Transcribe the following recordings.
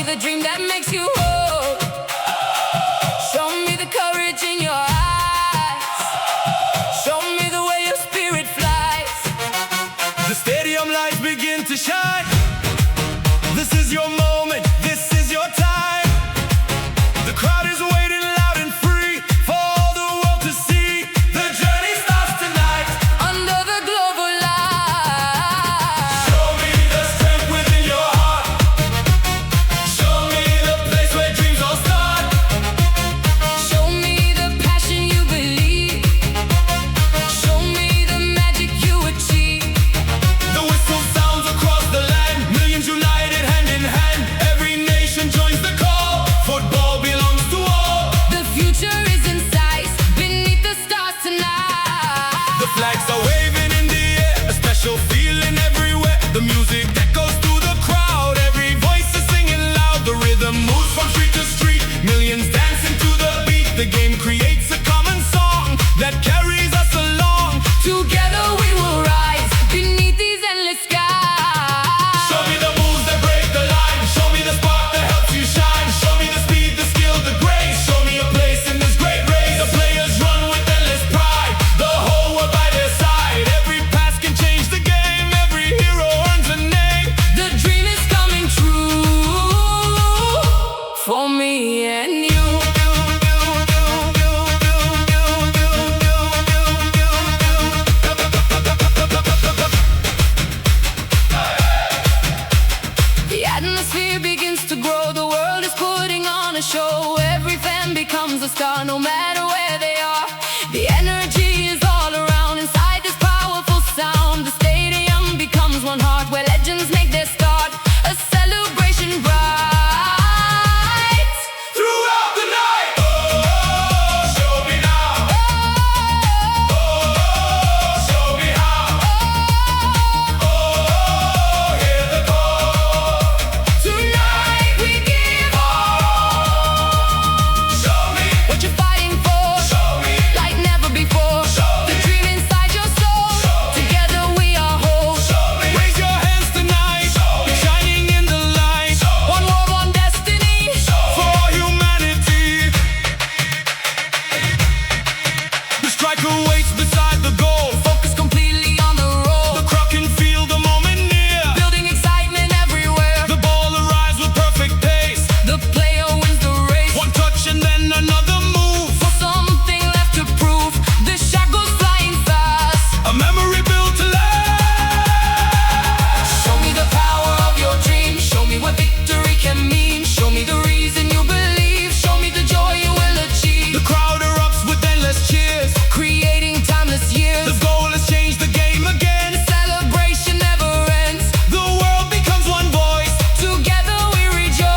me the dream that makes you whole. Show me the courage in your eyes. Show me the way your spirit flies. The stadium lights begin to shine. This is your moment, this is your time. The crowd is waiting loud and free for all the world to see. The journey starts tonight under the global light. Show me the strength within your heart. Show me the place where dreams all start. Show me the passion you believe. Show me the magic you achieve. The whistle sounds across the land, millions united hand in hand. Every nation joins the call. Football belongs to all. The future is in sight beneath the stars tonight. The flags are waving in the air, a special feeling everywhere. The music echoes through the crowd, every voice is singing loud. The rhythm moves from street to street, millions dancing to the beat. The game creates a common song that carries us along. Together we will rise beneath these endless skies. Show me the moves that break the line. Show me the spark that helps you shine. Show me the speed, the skill, the grace. Show me a place in this great race. The players run with endless pride, the whole world by their side. Every pass can change the game, every hero earns a name. The dream is coming true for me and you. The atmosphere begins to grow. The world is putting on a show. Every fan becomes a star, no matter where they are. The energy is all around inside this powerful sound. The stadium becomes one heart where legends make their start. A celebration bright Throughout the night, oh, show me now. Oh, show me how. Oh, hear the call. Tonight we give all. Show me, What you're fighting for, show me, like never before. Show The me. dream inside your soul. Show me. Together we are whole. show me. Raise your hands tonight, Show me. shining in the light. One world, one destiny. For all humanity. The striker waits beside the goal. Focus completely on the road. The crowd can feel the moment near. Building excitement everywhere. The ball arrives with perfect pace. The player wins the race. One touch and then another move. For something left to prove. The shot goes flying fast. A memory built to last. Show me the power of your dream. Show me what victory can mean. Show me the reason you believe. Show me the joy you will achieve. The crowd erupts with endless cheers. Creating timeless years. The goal has changed the game again. Celebration never ends. The world becomes one voice. Together we rejoice.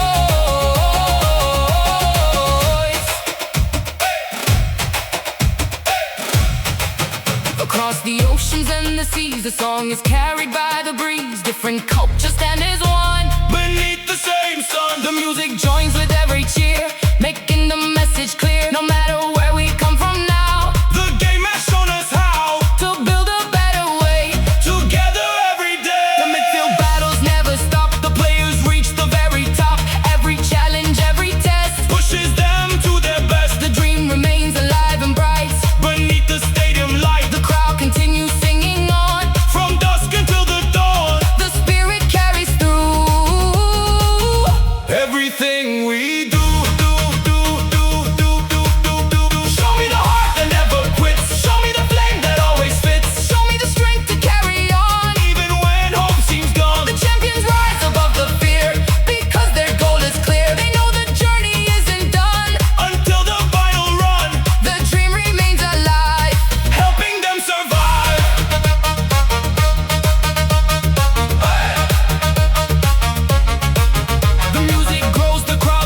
Across the oceans and the seas, the song is carried by the breeze. Different cultures stand as one. Beneath the same sun, The music joins with every cheer, making the message clear. No matter where we come from now, the game has shown us how. to build a better way. Together every day. The midfield battles never stop. The players reach the very top. Every challenge, every test, Pushes them to their best. the dream remains alive and bright. Beneath the stadium light. The crowd continues singing on. From dusk until the dawn. The spirit carries through. Everything we do.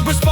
Respond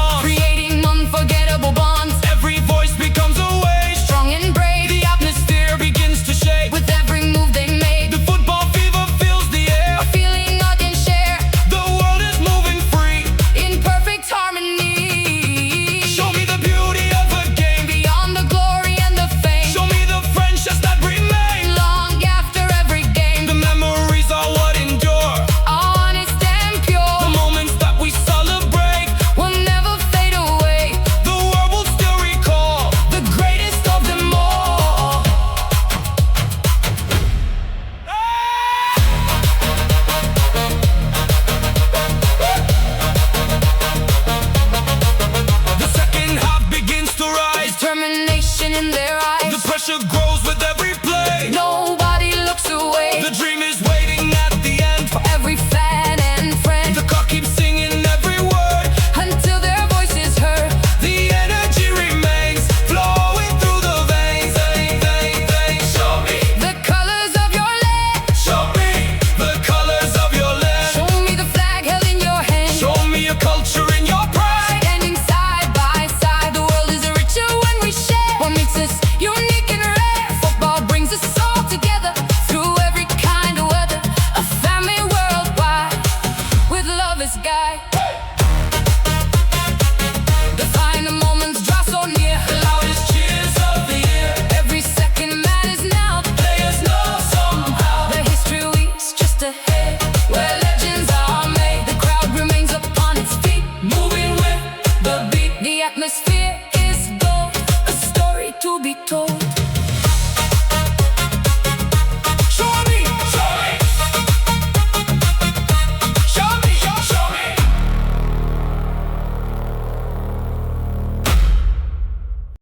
Define the moment